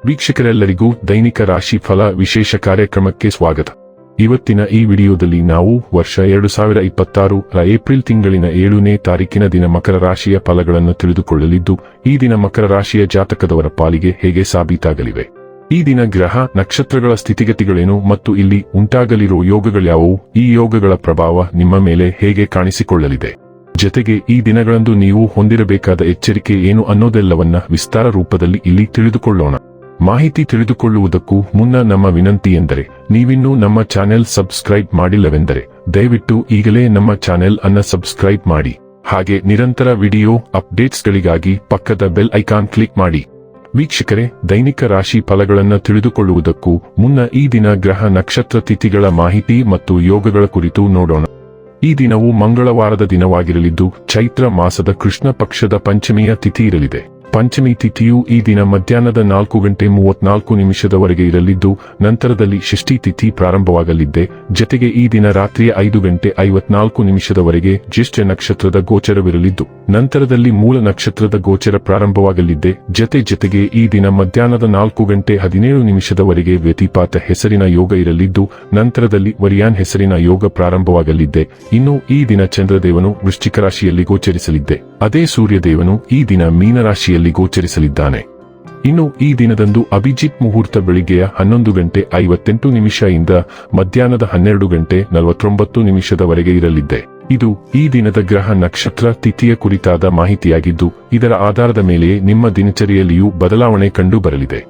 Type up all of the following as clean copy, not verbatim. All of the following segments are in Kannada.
ವೀಕ್ಷಕರೆಲ್ಲರಿಗೂ ದೈನಿಕ ರಾಶಿ ಫಲ ವಿಶೇಷ ಕಾರ್ಯಕ್ರಮಕ್ಕೆ ಸ್ವಾಗತ. ಇವತ್ತಿನ ಈ ವಿಡಿಯೋದಲ್ಲಿ ನಾವು ವರ್ಷ 2026 ರ ಏಪ್ರಿಲ್ ತಿಂಗಳಿನ 7ನೇ ತಾರೀಕಿನ ದಿನ ಮಕರ ರಾಶಿಯ ಫಲಗಳನ್ನು ತಿಳಿದುಕೊಳ್ಳಲಿದ್ದು, ಈ ದಿನ ಮಕರ ರಾಶಿಯ ಜಾತಕದವರ ಪಾಲಿಗೆ ಹೇಗೆ ಸಾಬೀತಾಗಲಿವೆ, ಈ ದಿನ ಗ್ರಹ ನಕ್ಷತ್ರಗಳ ಸ್ಥಿತಿಗತಿಗಳೇನು ಮತ್ತು ಇಲ್ಲಿ ಉಂಟಾಗಲಿರುವ ಯೋಗಗಳ್ಯಾವುವು, ಈ ಯೋಗಗಳ ಪ್ರಭಾವ ನಿಮ್ಮ ಮೇಲೆ ಹೇಗೆ ಕಾಣಿಸಿಕೊಳ್ಳಲಿದೆ, ಜತೆಗೆ ಈ ದಿನಗಳಂದು ನೀವು ಹೊಂದಿರಬೇಕಾದ ಎಚ್ಚರಿಕೆ ಏನು ಅನ್ನೋದೆಲ್ಲವನ್ನ ವಿಸ್ತಾರ ರೂಪದಲ್ಲಿ ಇಲ್ಲಿ ತಿಳಿದುಕೊಳ್ಳೋಣ. ಮಾಹಿತಿ ತಿಳಿದುಕೊಳ್ಳುವುದಕ್ಕೂ ಮುನ್ನ ನಮ್ಮ ವಿನಂತಿ ಎಂದರೆ, ನೀವಿನ್ನೂ ನಮ್ಮ ಚಾನೆಲ್ ಸಬ್ಸ್ಕ್ರೈಬ್ ಮಾಡಿಲ್ಲವೆಂದರೆ ದಯವಿಟ್ಟು ಈಗಲೇ ನಮ್ಮ ಚಾನೆಲ್ ಅನ್ನು ಸಬ್ಸ್ಕ್ರೈಬ್ ಮಾಡಿ. ಹಾಗೆ ನಿರಂತರ ವಿಡಿಯೋ ಅಪ್ಡೇಟ್ಸ್ಗಳಿಗಾಗಿ ಪಕ್ಕದ ಬೆಲ್ ಐಕಾನ್ ಕ್ಲಿಕ್ ಮಾಡಿ. ವೀಕ್ಷಕರೇ, ದೈನಿಕ ರಾಶಿ ಫಲಗಳನ್ನು ತಿಳಿದುಕೊಳ್ಳುವುದಕ್ಕೂ ಮುನ್ನ ಈ ದಿನ ಗ್ರಹ ನಕ್ಷತ್ರ ತಿಥಿಗಳ ಮಾಹಿತಿ ಮತ್ತು ಯೋಗಗಳ ಕುರಿತು ನೋಡೋಣ. ಈ ದಿನವು ಮಂಗಳವಾರದ ದಿನವಾಗಿರಲಿದ್ದು, ಚೈತ್ರ ಮಾಸದ ಕೃಷ್ಣ ಪಕ್ಷದ ಪಂಚಮಿಯ ತಿಥಿ ಇರಲಿದೆ. ಪಂಚಮಿ ತಿಥಿಯು ಈ ದಿನ ಮಧ್ಯಾಹ್ನದ 4:34 ಇರಲಿದ್ದು, ನಂತರದಲ್ಲಿ ಷಷ್ಠಿ ತಿಥಿ ಪ್ರಾರಂಭವಾಗಲಿದ್ದೆ. ಜತೆಗೆ ಈ ದಿನ ರಾತ್ರಿಯ 5:54 ಜ್ಯೇಷ್ಠ ನಕ್ಷತ್ರದ ಗೋಚರವಿರಲಿದ್ದು, ನಂತರದಲ್ಲಿ ಮೂಲ ನಕ್ಷತ್ರದ ಗೋಚರ ಪ್ರಾರಂಭವಾಗಲಿದ್ದೆ. ಜತೆಗೆ ಈ ದಿನ ಮಧ್ಯಾಹ್ನದ 4:17 ವ್ಯತಿಪಾತ ಹೆಸರಿನ ಯೋಗ ಇರಲಿದ್ದು, ನಂತರದಲ್ಲಿ ವರಿಯಾನ್ ಹೆಸರಿನ ಯೋಗ ಪ್ರಾರಂಭವಾಗಲಿದ್ದೆ. ಇನ್ನು ಈ ದಿನ ಚಂದ್ರದೇವನು ವೃಶ್ಚಿಕ ರಾಶಿಯಲ್ಲಿ ಗೋಚರಿಸಲಿದ್ದೆ. ಅದೇ ಸೂರ್ಯದೇವನು ಈ ದಿನ ಮೀನರಾಶಿಯಲ್ಲಿ ಗೋಚರಿಸಲಿದ್ದಾನೆ. ಇನ್ನು ಈ ದಿನದಂದು ಅಭಿಜಿತ್ ಮುಹೂರ್ತ ಬೆಳಿಗ್ಗೆಯ 11:58 ಇಂದ ಮಧ್ಯಾಹ್ನದ 12:49 ಇರಲಿದ್ದೆ. ಇದು ಈ ದಿನದ ಗ್ರಹ ನಕ್ಷತ್ರ ತಿಥಿಯ ಕುರಿತಾದ ಮಾಹಿತಿಯಾಗಿದ್ದು, ಇದರ ಆಧಾರದ ಮೇಲೆಯೇ ನಿಮ್ಮ ದಿನಚರಿಯಲ್ಲಿಯೂ ಬದಲಾವಣೆ ಕಂಡು ಬರಲಿದೆ.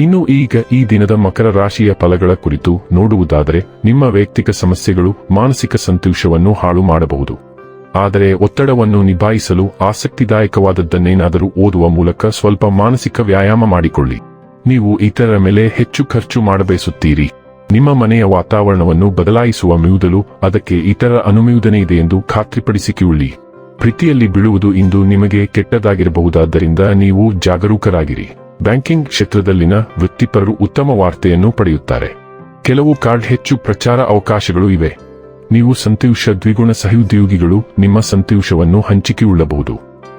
ಇನ್ನು ಈಗ ಈ ದಿನದ ಮಕರ ರಾಶಿಯ ಫಲಗಳ ಕುರಿತು ನೋಡುವುದಾದರೆ, ನಿಮ್ಮ ವೈಯಕ್ತಿಕ ಸಮಸ್ಯೆಗಳು ಮಾನಸಿಕ ಸಂತೋಷವನ್ನು ಹಾಳು ಮಾಡಬಹುದು. ಆದರೆ ಒತ್ತಡವನ್ನು ನಿಭಾಯಿಸಲು ಆಸಕ್ತಿದಾಯಕವಾದದ್ದನ್ನೇನಾದರೂ ಓದುವ ಮೂಲಕ ಸ್ವಲ್ಪ ಮಾನಸಿಕ ವ್ಯಾಯಾಮ ಮಾಡಿಕೊಳ್ಳಿ. ನೀವು ಇತರರ ಮೇಲೆ ಹೆಚ್ಚು ಖರ್ಚು ಮಾಡಬಯಸುತ್ತೀರಿ. ನಿಮ್ಮ ಮನೆಯ ವಾತಾವರಣವನ್ನು ಬದಲಾಯಿಸುವ ಮೊದಲು ಅದಕ್ಕೆ ಇತರರ ಅನುಮೋದನೆ ಇದೆ ಎಂದು ಖಾತ್ರಿಪಡಿಸಿಕೊಳ್ಳಿ. ಪ್ರೀತಿಯಲ್ಲಿ ಬೀಳುವುದು ಇಂದು ನಿಮಗೆ ಕೆಟ್ಟದಾಗಿರಬಹುದಾದ್ದರಿಂದ ನೀವು ಜಾಗರೂಕರಾಗಿರಿ. ಬ್ಯಾಂಕಿಂಗ್ ಕ್ಷೇತ್ರದಲ್ಲಿನ ವೃತ್ತಿಪರರು ಉತ್ತಮ ವಾರ್ತೆಯನ್ನು ಪಡೆಯುತ್ತಾರೆ. ಕೆಲವು ಕಾರ್ಡ್ ಹೆಚ್ಚು ಪ್ರಚಾರ ಅವಕಾಶಗಳು ಇವೆ. ನೀವು ಸಂತೋಷ ದ್ವಿಗುಣ ಸಹೋದ್ಯೋಗಿಗಳು ನಿಮ್ಮ ಸಂತೋಷವನ್ನು ಹಂಚಿಕೊಳ್ಳಬಹುದು.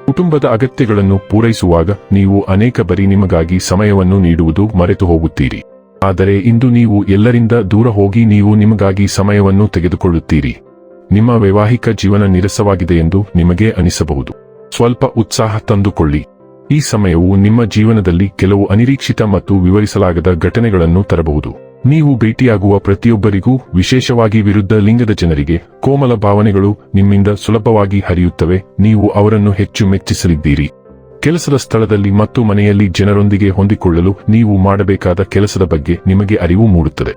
ಕುಟುಂಬದ ಅಗತ್ಯಗಳನ್ನು ಪೂರೈಸುವಾಗ ನೀವು ಅನೇಕ ಬಾರಿ ನಿಮಗಾಗಿ ಸಮಯವನ್ನು ನೀಡುವುದು ಮರೆತು ಹೋಗುತ್ತೀರಿ. ಆದರೆ ಇಂದು ನೀವು ಎಲ್ಲರಿಂದ ದೂರ ಹೋಗಿ ನೀವು ನಿಮಗಾಗಿ ಸಮಯವನ್ನು ತೆಗೆದುಕೊಳ್ಳುತ್ತೀರಿ. ನಿಮ್ಮ ವೈವಾಹಿಕ ಜೀವನ ನೀರಸವಾಗಿದೆ ಎಂದು ನಿಮಗೆ ಅನಿಸಬಹುದು. ಸ್ವಲ್ಪ ಉತ್ಸಾಹ ತಂದುಕೊಳ್ಳಿ. ಈ ಸಮಯವು ನಿಮ್ಮ ಜೀವನದಲ್ಲಿ ಕೆಲವು ಅನಿರೀಕ್ಷಿತ ಮತ್ತು ವಿವರಿಸಲಾಗದ ಘಟನೆಗಳನ್ನು ತರಬಹುದು. ನೀವು ಭೇಟಿಯಾಗುವ ಪ್ರತಿಯೊಬ್ಬರಿಗೂ, ವಿಶೇಷವಾಗಿ ವಿರುದ್ಧ ಲಿಂಗದ ಜನರಿಗೆ, ಕೋಮಲ ಭಾವನೆಗಳು ನಿಮ್ಮಿಂದ ಸುಲಭವಾಗಿ ಹರಿಯುತ್ತವೆ. ನೀವು ಅವರನ್ನು ಹೆಚ್ಚು ಮೆಚ್ಚಿಸಲಿದ್ದೀರಿ. ಕೆಲಸದ ಸ್ಥಳದಲ್ಲಿ ಮತ್ತು ಮನೆಯಲ್ಲಿ ಜನರೊಂದಿಗೆ ಹೊಂದಿಕೊಳ್ಳಲು ನೀವು ಮಾಡಬೇಕಾದ ಕೆಲಸದ ಬಗ್ಗೆ ನಿಮಗೆ ಅರಿವು ಮೂಡುತ್ತದೆ.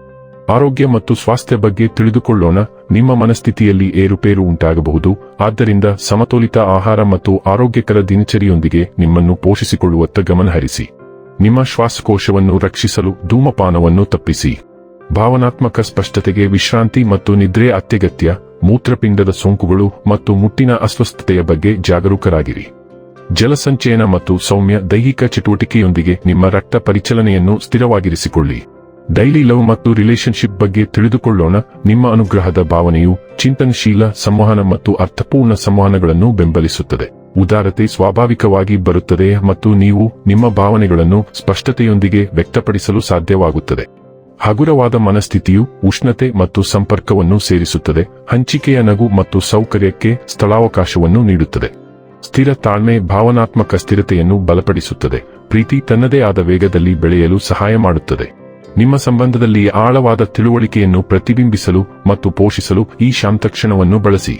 ಆರೋಗ್ಯ ಮತ್ತು ಸ್ವಾಸ್ಥ್ಯ ಬಗ್ಗೆ ತಿಳಿದುಕೊಳ್ಳೋಣ. ನಿಮ್ಮ ಮನಸ್ಥಿತಿಯಲ್ಲಿ ಏರುಪೇರು ಉಂಟಾಗಬಹುದು. ಆದ್ದರಿಂದ ಸಮತೋಲಿತ ಆಹಾರ ಮತ್ತು ಆರೋಗ್ಯಕರ ದಿನಚರಿಯೊಂದಿಗೆ ನಿಮ್ಮನ್ನು ಪೋಷಿಸಿಕೊಳ್ಳುವತ್ತ ಗಮನಹರಿಸಿ. ನಿಮ್ಮ ಶ್ವಾಸಕೋಶವನ್ನು ರಕ್ಷಿಸಲು ಧೂಮಪಾನವನ್ನು ತಪ್ಪಿಸಿ. ಭಾವನಾತ್ಮಕ ಸ್ಪಷ್ಟತೆಗೆ ವಿಶ್ರಾಂತಿ ಮತ್ತು ನಿದ್ರೆ ಅತ್ಯಗತ್ಯ. ಮೂತ್ರಪಿಂಡದ ಸೋಂಕುಗಳು ಮತ್ತು ಮುಟ್ಟಿನ ಅಸ್ವಸ್ಥತೆಯ ಬಗ್ಗೆ ಜಾಗರೂಕರಾಗಿರಿ. ಜಲಸಂಚಯನ ಮತ್ತು ಸೌಮ್ಯ ದೈಹಿಕ ಚಟುವಟಿಕೆಯೊಂದಿಗೆ ನಿಮ್ಮ ರಕ್ತ ಪರಿಚಲನೆಯನ್ನು ಸ್ಥಿರವಾಗಿರಿಸಿಕೊಳ್ಳಿ. ಡೈಲಿ ಲವ್ ಮತ್ತು ರಿಲೇಶನ್ಶಿಪ್ ಬಗ್ಗೆ ತಿಳಿದುಕೊಳ್ಳೋಣ. ನಿಮ್ಮ ಅನುಗ್ರಹದ ಭಾವನೆಯು ಚಿಂತನಶೀಲ ಸಂವಹನ ಮತ್ತು ಅರ್ಥಪೂರ್ಣ ಸಂವಹನಗಳನ್ನು ಬೆಂಬಲಿಸುತ್ತದೆ. ಉದಾರತೆ ಸ್ವಾಭಾವಿಕವಾಗಿ ಬರುತ್ತದೆ ಮತ್ತು ನೀವು ನಿಮ್ಮ ಭಾವನೆಗಳನ್ನು ಸ್ಪಷ್ಟತೆಯೊಂದಿಗೆ ವ್ಯಕ್ತಪಡಿಸಲು ಸಾಧ್ಯವಾಗುತ್ತದೆ. ಹಗುರವಾದ ಮನಸ್ಥಿತಿಯು ಉಷ್ಣತೆ ಮತ್ತು ಸಂಪರ್ಕವನ್ನು ಸೇರಿಸುತ್ತದೆ. ಹಂಚಿಕೆಯ ನಗು ಮತ್ತು ಸೌಕರ್ಯಕ್ಕೆ ಸ್ಥಳಾವಕಾಶವನ್ನು ನೀಡುತ್ತದೆ. ಸ್ಥಿರ ತಾಳ್ಮೆ ಭಾವನಾತ್ಮಕ ಸ್ಥಿರತೆಯನ್ನು ಬಲಪಡಿಸುತ್ತದೆ. ಪ್ರೀತಿ ತನ್ನದೇ ಆದ ವೇಗದಲ್ಲಿ ಬೆಳೆಯಲು ಸಹಾಯ ಮಾಡುತ್ತದೆ. ನಿಮ್ಮ ಸಂಬಂಧದಲ್ಲಿ ಆಳವಾದ ತಿಳುವಳಿಕೆಯನ್ನು ಪ್ರತಿಬಿಂಬಿಸಲು ಮತ್ತು ಪೋಷಿಸಲು ಈ ಶಾಂತಕ್ಷಣವನ್ನು ಬಳಸಿ.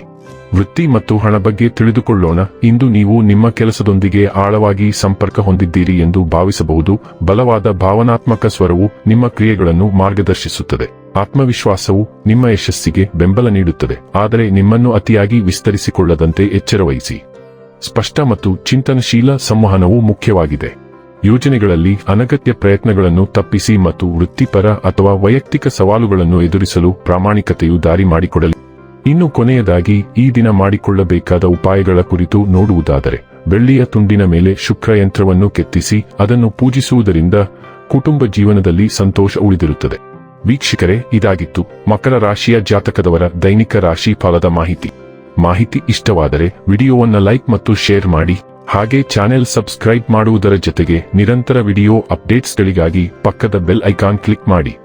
ವೃತ್ತಿ ಮತ್ತು ಹಣ ಬಗ್ಗೆ ತಿಳಿದುಕೊಳ್ಳೋಣ. ಇಂದು ನೀವು ನಿಮ್ಮ ಕೆಲಸದೊಂದಿಗೆ ಆಳವಾಗಿ ಸಂಪರ್ಕ ಹೊಂದಿದ್ದೀರಿ ಎಂದು ಭಾವಿಸಬಹುದು. ಬಲವಾದ ಭಾವನಾತ್ಮಕ ಸ್ವರವು ನಿಮ್ಮ ಕ್ರಿಯೆಗಳನ್ನು ಮಾರ್ಗದರ್ಶಿಸುತ್ತದೆ. ಆತ್ಮವಿಶ್ವಾಸವು ನಿಮ್ಮ ಯಶಸ್ಸಿಗೆ ಬೆಂಬಲ ನೀಡುತ್ತದೆ, ಆದರೆ ನಿಮ್ಮನ್ನು ಅತಿಯಾಗಿ ವಿಸ್ತರಿಸಿಕೊಳ್ಳದಂತೆ ಎಚ್ಚರವಹಿಸಿ. ಸ್ಪಷ್ಟ ಮತ್ತು ಚಿಂತನಶೀಲ ಸಂವಹನವು ಮುಖ್ಯವಾಗಿದೆ. ಯೋಜನೆಗಳಲ್ಲಿ ಅನಗತ್ಯ ಪ್ರಯತ್ನಗಳನ್ನು ತಪ್ಪಿಸಿ ಮತ್ತು ವೃತ್ತಿಪರ ಅಥವಾ ವೈಯಕ್ತಿಕ ಸವಾಲುಗಳನ್ನು ಎದುರಿಸಲು ಪ್ರಾಮಾಣಿಕತೆಯು ದಾರಿ ಮಾಡಿಕೊಡಲಿ. ಇನ್ನು ಕೊನೆಯದಾಗಿ ಈ ದಿನ ಮಾಡಿಕೊಳ್ಳಬೇಕಾದ ಉಪಾಯಗಳ ಕುರಿತು ನೋಡುವುದಾದರೆ, ಬೆಳ್ಳಿಯ ತುಂಡಿನ ಮೇಲೆ ಶುಕ್ರ ಯಂತ್ರವನ್ನು ಕೆತ್ತಿಸಿ ಅದನ್ನು ಪೂಜಿಸುವುದರಿಂದ ಕುಟುಂಬ ಜೀವನದಲ್ಲಿ ಸಂತೋಷ ಉಳಿದಿರುತ್ತದೆ. ವೀಕ್ಷಕರೇ, ಇದಾಗಿತ್ತು ಮಕರ ರಾಶಿಯ ಜಾತಕದವರ ದೈನಿಕ ರಾಶಿ ಫಲದ ಮಾಹಿತಿ ಇಷ್ಟವಾದರೆ ವಿಡಿಯೋವನ್ನು ಲೈಕ್ ಮತ್ತು ಶೇರ್ ಮಾಡಿ. ಹಾಗೆ ಚಾನೆಲ್ ಸಬ್ಸ್ಕ್ರೈಬ್ ಮಾಡುವುದರ ಜೊತೆಗೆ ನಿರಂತರ ವಿಡಿಯೋ ಅಪ್ಡೇಟ್ಸ್ಗಳಿಗಾಗಿ ಪಕ್ಕದ ಬೆಲ್ ಐಕಾನ್ ಕ್ಲಿಕ್ ಮಾಡಿ.